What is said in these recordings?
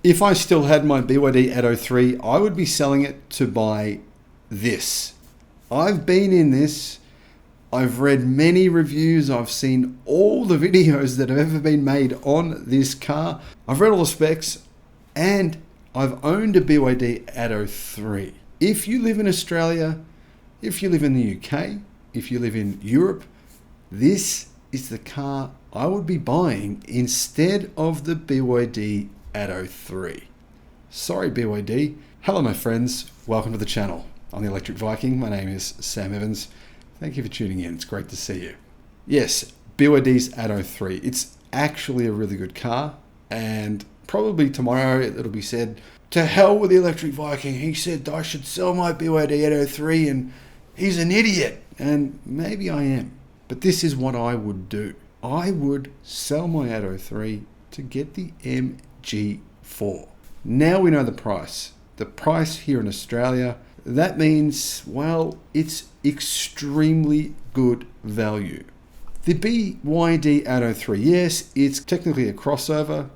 If I still had my BYD Atto 3, I would be selling it to buy this. I've been in this. I've read many reviews. I've seen all the videos that have ever been made on this car. I've read all the specs, and I've owned a BYD Atto 3. If you live in Australia, if you live in the UK, if you live in Europe, this is the car I would be buying instead of the BYD Atto 3. Sorry, BYD. Hello, my friends. Welcome to the channel. I'm the Electric Viking. My name is Sam Evans. Thank you for tuning in. It's great to see you. Yes, BYD's Atto 3. It's actually a really good car, and probably tomorrow it'll be said, to hell with the Electric Viking. He said I should sell my BYD Atto 3 and he's an idiot. And maybe I am. But this is what I would do. I would sell my Atto 3 to get the MG4. Now we know the price. The price here in Australia, that means, well, it's extremely good value. The BYD Atto 3, yes, it's technically a crossover,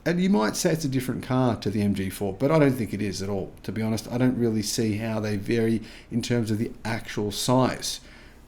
and you might say it's a different car to the MG4, but I don't think it is at all. To be honest, I don't really see how they vary in terms of the actual size.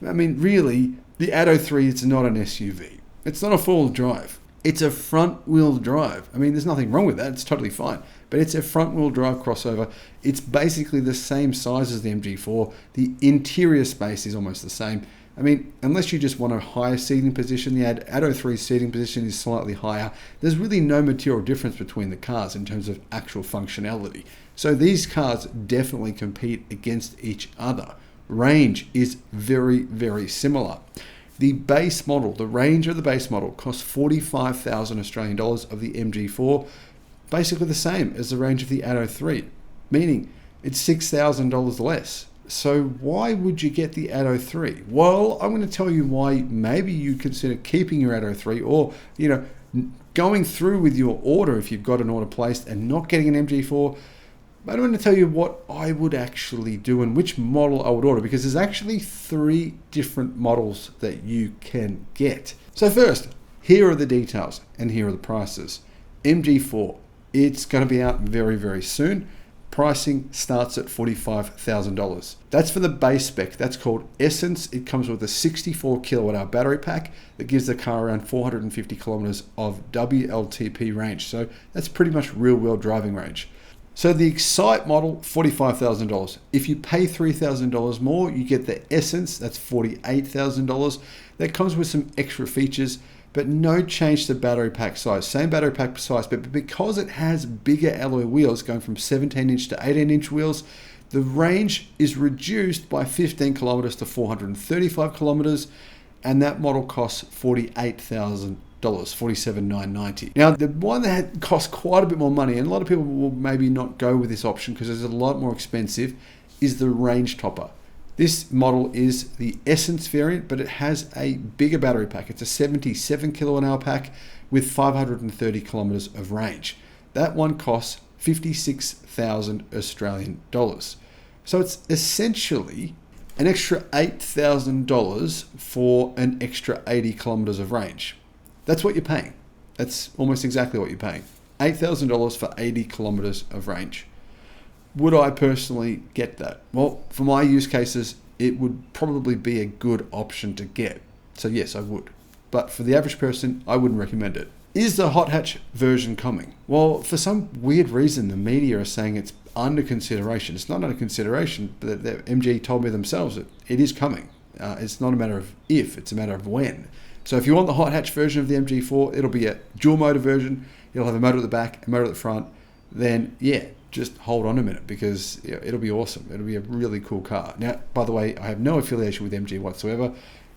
I mean, really, the Atto 3, it's not an SUV. It's not a four-wheel drive. It's a front-wheel drive. I mean, there's nothing wrong with that. It's totally fine. But it's a front-wheel drive crossover. It's basically the same size as the MG4. The interior space is almost the same. I mean, unless you just want a higher seating position, the Atto 3's seating position is slightly higher. There's really no material difference between the cars in terms of actual functionality. So these cars definitely compete against each other. Range is very, very similar. The base model, the range of the base model costs 45,000 Australian dollars of the MG4, basically the same as the range of the Atto 3, meaning it's $6,000 less. So why would you get the Atto 3? Well, I'm going to tell you why maybe you consider keeping your Atto 3 or, going through with your order if you've got an order placed and not getting an MG4. But I'm going to tell you what I would actually do and which model I would order, because there's actually 3 different models that you can get. So first, here are the details and here are the prices. MG4, it's going to be out very, very soon. Pricing starts at $45,000. That's for the base spec. That's called Essence. It comes with a 64 kilowatt hour battery pack that gives the car around 450 kilometers of WLTP range. So that's pretty much real world driving range. So the Excite model, $45,000. If you pay $3,000 more, you get the Essence, that's $48,000. That comes with some extra features, but no change to battery pack size. Same battery pack size, but because it has bigger alloy wheels going from 17-inch to 18-inch wheels, the range is reduced by 15 kilometers to 435 kilometers, and that model costs $48,000. $47,990. Now, the one that costs quite a bit more money, and a lot of people will maybe not go with this option because it's a lot more expensive, is the range topper. This model is the Essence variant, but it has a bigger battery pack. It's a 77 kilowatt hour pack with 530 kilometers of range. That one costs 56,000 Australian dollars. So it's essentially an extra $8,000 for an extra 80 kilometers of range. That's what you're paying. That's almost exactly what you're paying. $8,000 for 80 kilometers of range. Would I personally get that? Well, for my use cases, it would probably be a good option to get. So yes, I would. But for the average person, I wouldn't recommend it. Is the hot hatch version coming? Well, for some weird reason, the media are saying it's under consideration. It's not under consideration, but the MG told me themselves that it is coming. It's not a matter of if, it's a matter of when. So if you want the hot hatch version of the MG4, it'll be a dual motor version. It'll have a motor at the back, a motor at the front. Then, yeah, just hold on a minute because it'll be awesome. It'll be a really cool car. Now, by the way, I have no affiliation with MG whatsoever.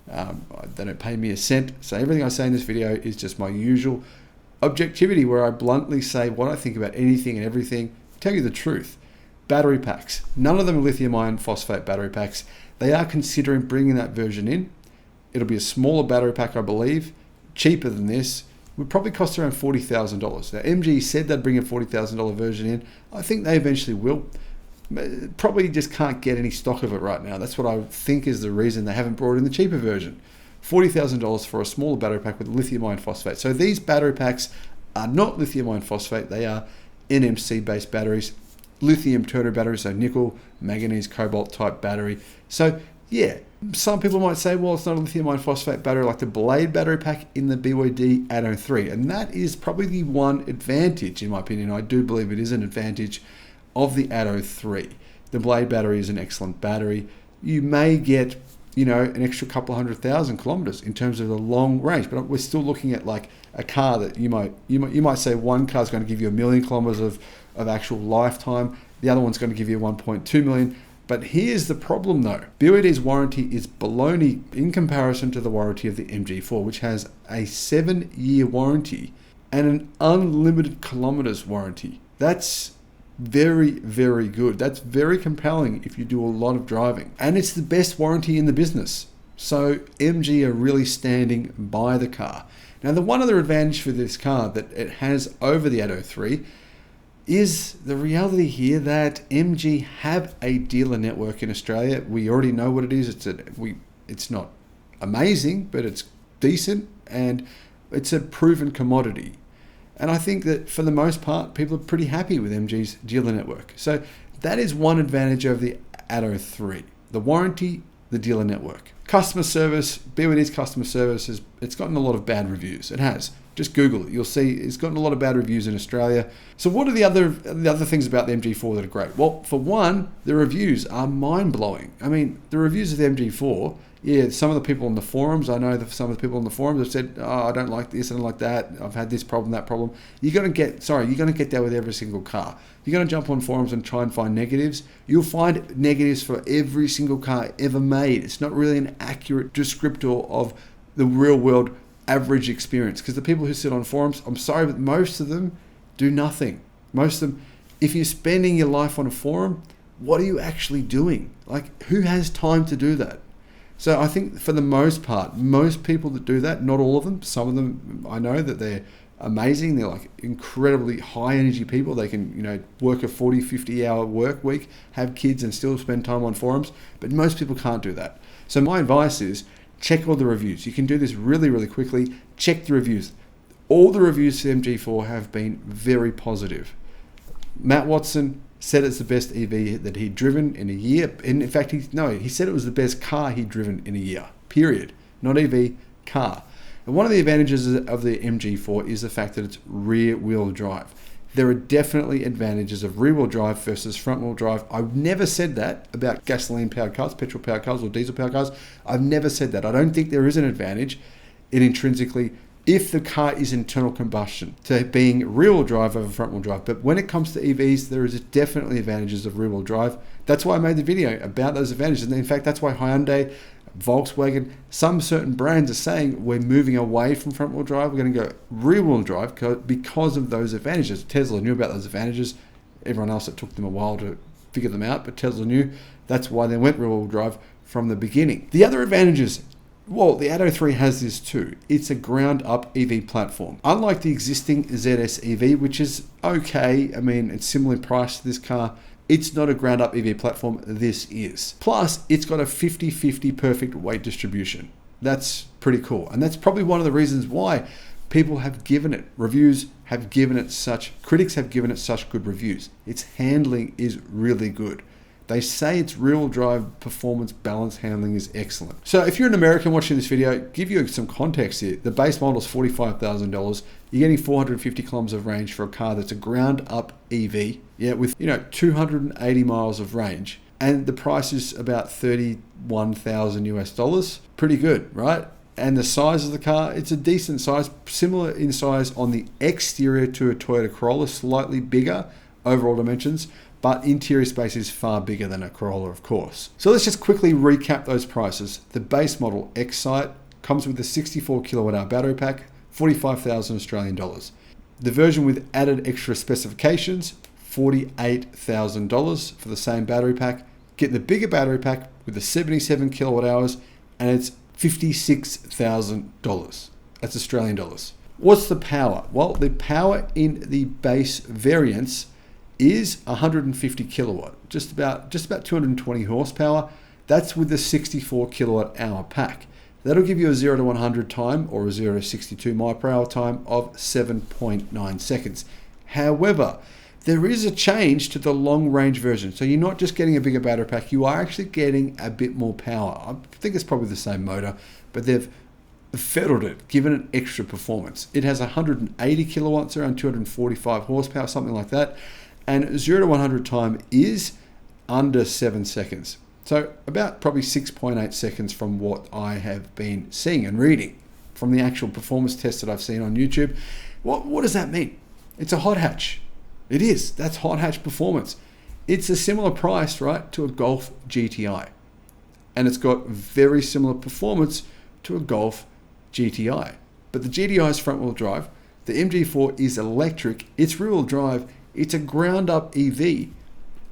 They don't pay me a cent. So everything I say in this video is just my usual objectivity, where I bluntly say what I think about anything and everything. Tell you the truth. Battery packs. None of them are lithium iron phosphate battery packs. They are considering bringing that version in. It'll be a smaller battery pack, I believe, cheaper than this. Would probably cost around $40,000. Now, MG said they'd bring a $40,000 version in. I think they eventually will. Probably just can't get any stock of it right now. That's what I think is the reason they haven't brought in the cheaper version. $40,000 for a smaller battery pack with lithium iron phosphate. So these battery packs are not lithium iron phosphate. They are NMC based batteries, lithium turbo batteries, so nickel, manganese, cobalt type battery. So yeah, some people might say, well, it's not a lithium iron phosphate battery like the Blade battery pack in the BYD Atto 3. And that is probably the one advantage, in my opinion. I do believe it is an advantage of the Atto 3. The Blade battery is an excellent battery. You may get, an extra couple 100,000 kilometers in terms of the long range, but we're still looking at like a car that you might say one car is going to give you 1 million kilometers of actual lifetime. The other one's going to give you 1.2 million. But here's the problem though. BYD's warranty is baloney in comparison to the warranty of the MG4, which has a 7-year warranty and an unlimited kilometers warranty. That's very, very good. That's very compelling if you do a lot of driving. And it's the best warranty in the business. So MG are really standing by the car. Now, the one other advantage for this car that it has over the Atto 3 is the reality here that MG have a dealer network in Australia. We already know what it is. It's not amazing, but it's decent and it's a proven commodity. And I think that for the most part, people are pretty happy with MG's dealer network. So that is one advantage over the Atto 3. The warranty, the dealer network. Customer service, BYD's customer service, it's gotten a lot of bad reviews. It has. Just Google it. You'll see it's gotten a lot of bad reviews in Australia. So what are the other things about the MG4 that are great? Well, for one, the reviews are mind-blowing. I mean, the reviews of the MG4, yeah, some of the people on the forums, I know that some of the people on the forums have said, oh, I don't like this, I don't like that, I've had this problem, that problem. You're going to get that with every single car. You're going to jump on forums and try and find negatives. You'll find negatives for every single car ever made. It's not really an accurate descriptor of the real world average experience, because the people who sit on forums, I'm sorry, but most of them do nothing. Most of them, if you're spending your life on a forum, what are you actually doing? Like, who has time to do that? So I think for the most part, most people that do that, not all of them, some of them I know that they're amazing. They're like incredibly high energy people. They can, work a 40, 50 hour work week, have kids and still spend time on forums. But most people can't do that. So my advice is check all the reviews. You can do this really, really quickly. Check the reviews. All the reviews for MG4 have been very positive. Matt Watson said it's the best EV that he'd driven in a year. And in fact, he said it was the best car he'd driven in a year, period. Not EV, car. And one of the advantages of the MG4 is the fact that it's rear-wheel drive. There are definitely advantages of rear-wheel drive versus front-wheel drive. I've never said that about gasoline-powered cars, petrol-powered cars, or diesel-powered cars. I've never said that. I don't think there is an advantage in intrinsically if the car is internal combustion to being rear-wheel drive over front-wheel drive. But when it comes to EVs, there is definitely advantages of rear-wheel drive. That's why I made the video about those advantages. And in fact, that's why Hyundai, Volkswagen, some certain brands are saying we're moving away from front-wheel drive. We're going to go rear-wheel drive because of those advantages. Tesla knew about those advantages. Everyone else, it took them a while to figure them out, but Tesla knew. That's why they went rear-wheel drive from the beginning. The other advantages, well, the Atto 3 has this too. It's a ground-up EV platform. Unlike the existing ZS EV, which is okay, I mean, it's similarly priced to this car, it's not a ground-up EV platform. This is. Plus, it's got a 50-50 perfect weight distribution. That's pretty cool. And that's probably one of the reasons why people have given it, critics have given it such good reviews. Its handling is really good. They say its rear-wheel drive performance balance handling is excellent. So if you're an American watching this video, give you some context here. The base model is $45,000. You're getting 450 kilometers of range for a car that's a ground-up EV, with 280 miles of range, and the price is about $31,000 US. Pretty good, right? And the size of the car, it's a decent size, similar in size on the exterior to a Toyota Corolla, slightly bigger overall dimensions, but interior space is far bigger than a Corolla, of course. So let's just quickly recap those prices. The base model Excite comes with a 64 kilowatt hour battery pack, 45,000 Australian dollars. The version with added extra specifications, $48,000 for the same battery pack. Get the bigger battery pack with the 77 kilowatt hours, and it's $56,000. That's Australian dollars. What's the power? Well, the power in the base variants is 150 kilowatt, just about 220 horsepower. That's with the 64 kilowatt hour pack. That'll give you a 0 to 100 time, or a 0 to 62 mile per hour time of 7.9 seconds. However, there is a change to the long range version. So you're not just getting a bigger battery pack, you are actually getting a bit more power. I think it's probably the same motor, but they've feathered it, given it extra performance. It has 180 kilowatts, around 245 horsepower, something like that. And 0 to 100 time is under 7 seconds. So about probably 6.8 seconds from what I have been seeing and reading from the actual performance test that I've seen on YouTube. What does that mean? It's a hot hatch. It is. That's hot hatch performance. It's a similar price, right, to a Golf GTI. And it's got very similar performance to a Golf GTI. But the GTI is front wheel drive. The MG4 is electric. It's rear wheel drive. It's a ground up EV.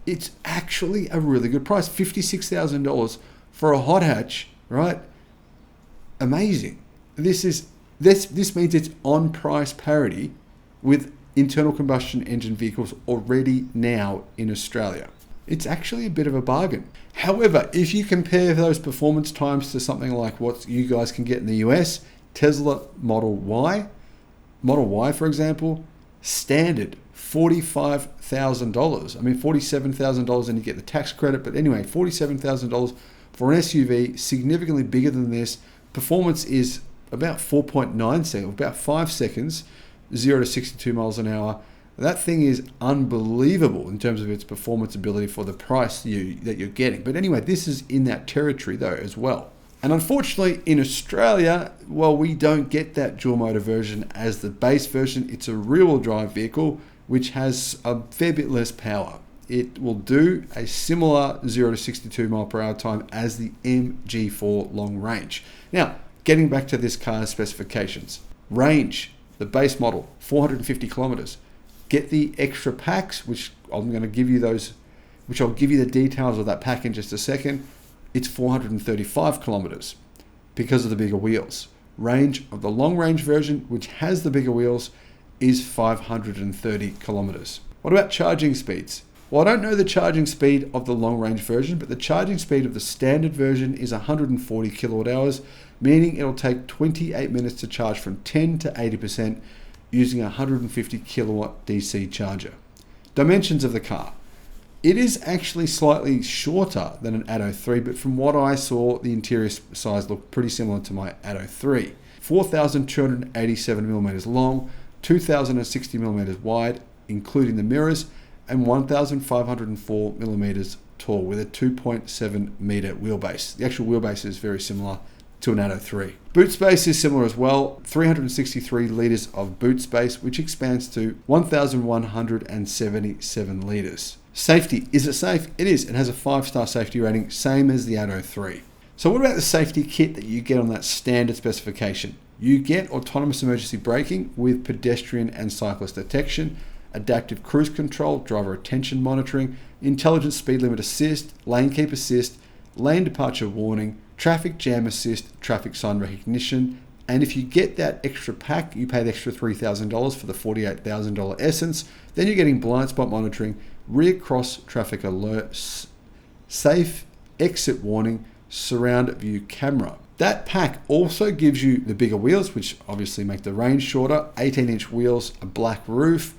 It's actually a really good price. $56,000 for a hot hatch, right? Amazing. This means it's on price parity with internal combustion engine vehicles already now in Australia. It's actually a bit of a bargain. However, if you compare those performance times to something like what you guys can get in the US, Tesla Model Y, for example, standard $45,000. I mean, $47,000 and you get the tax credit, but anyway, $47,000 for an SUV, significantly bigger than this. Performance is about 4.9 seconds, about 5 seconds, 0 to 62 miles an hour. That thing is unbelievable in terms of its performance ability for the price that you're getting. But anyway, this is in that territory though as well. And unfortunately in Australia, well, we don't get that dual motor version as the base version. It's a rear wheel drive vehicle, which has a fair bit less power. It will do a similar 0 to 62 mile per hour time as the MG4 long range. Now, getting back to this car's specifications. Range, the base model, 450 kilometers. Get the extra packs, which I'm going to give you which I'll give you the details of that pack in just a second. It's 435 kilometers because of the bigger wheels. Range of the long range version, which has the bigger wheels, is 530 kilometers. What about charging speeds? Well, I don't know the charging speed of the long range version, but the charging speed of the standard version is 140 kilowatt hours, meaning it'll take 28 minutes to charge from 10 to 80% using a 150 kilowatt DC charger. Dimensions of the car. It is actually slightly shorter than an Atto 3, but from what I saw, the interior size looked pretty similar to my Atto 3. 4,287 millimeters long, 2,060 millimeters wide, including the mirrors, and 1,504 millimeters tall with a 2.7 meter wheelbase. The actual wheelbase is very similar to an Atto 3. Boot space is similar as well, 363 litres of boot space, which expands to 1,177 litres. Safety, is it safe? It is. It has a 5-star safety rating, same as the Atto 3. So what about the safety kit that you get on that standard specification? You get autonomous emergency braking with pedestrian and cyclist detection, adaptive cruise control, driver attention monitoring, intelligent speed limit assist, lane keep assist, lane departure warning, traffic jam assist, traffic sign recognition, and if you get that extra pack, you pay the extra $3,000 for the $48,000 Essence, then you're getting blind spot monitoring, rear cross traffic alerts, safe exit warning, surround view camera. That pack also gives you the bigger wheels, which obviously make the range shorter, 18-inch wheels, a black roof,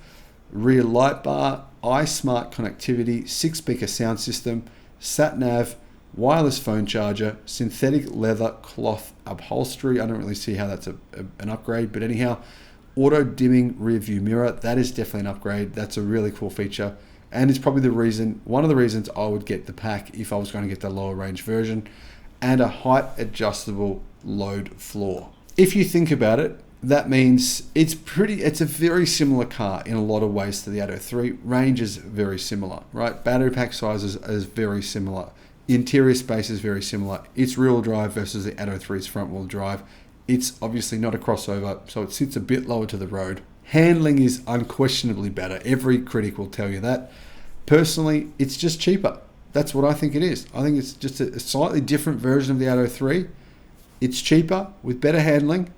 rear light bar, iSmart connectivity, 6-speaker sound system, sat-nav, wireless phone charger, synthetic leather cloth upholstery. I don't really see how that's an upgrade, but anyhow, auto dimming rear view mirror. That is definitely an upgrade. That's a really cool feature. And it's probably one of the reasons I would get the pack if I was going to get the lower range version, and a height adjustable load floor. If you think about it, that means it's a very similar car in a lot of ways to the Atto 3. Range is very similar, right? Battery pack sizes is very similar. Interior space is very similar. It's rear-wheel drive versus the Atto 3's front-wheel drive. It's obviously not a crossover, so it sits a bit lower to the road. Handling is unquestionably better. Every critic will tell you that. Personally, it's just cheaper. That's what I think it is. I think it's just a slightly different version of the Atto 3. It's cheaper with better handling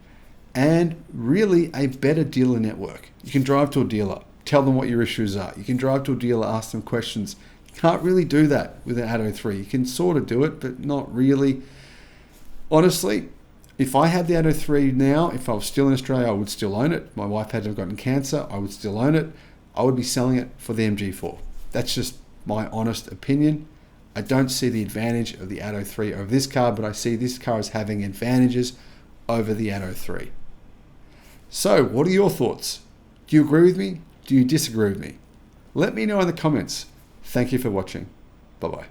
and really a better dealer network. You can drive to a dealer, tell them what your issues are. You can drive to a dealer, ask them questions. You can't really do that with an Atto 3. You can sort of do it, but not really. Honestly, if I had the Atto 3 now, if I was still in Australia, I would still own it. My wife hadn't gotten cancer, I would still own it. I would be selling it for the MG4. That's just my honest opinion. I don't see the advantage of the Atto 3 over this car, but I see this car as having advantages over the Atto 3. So, what are your thoughts? Do you agree with me? Do you disagree with me? Let me know in the comments. Thank you for watching. Bye-bye.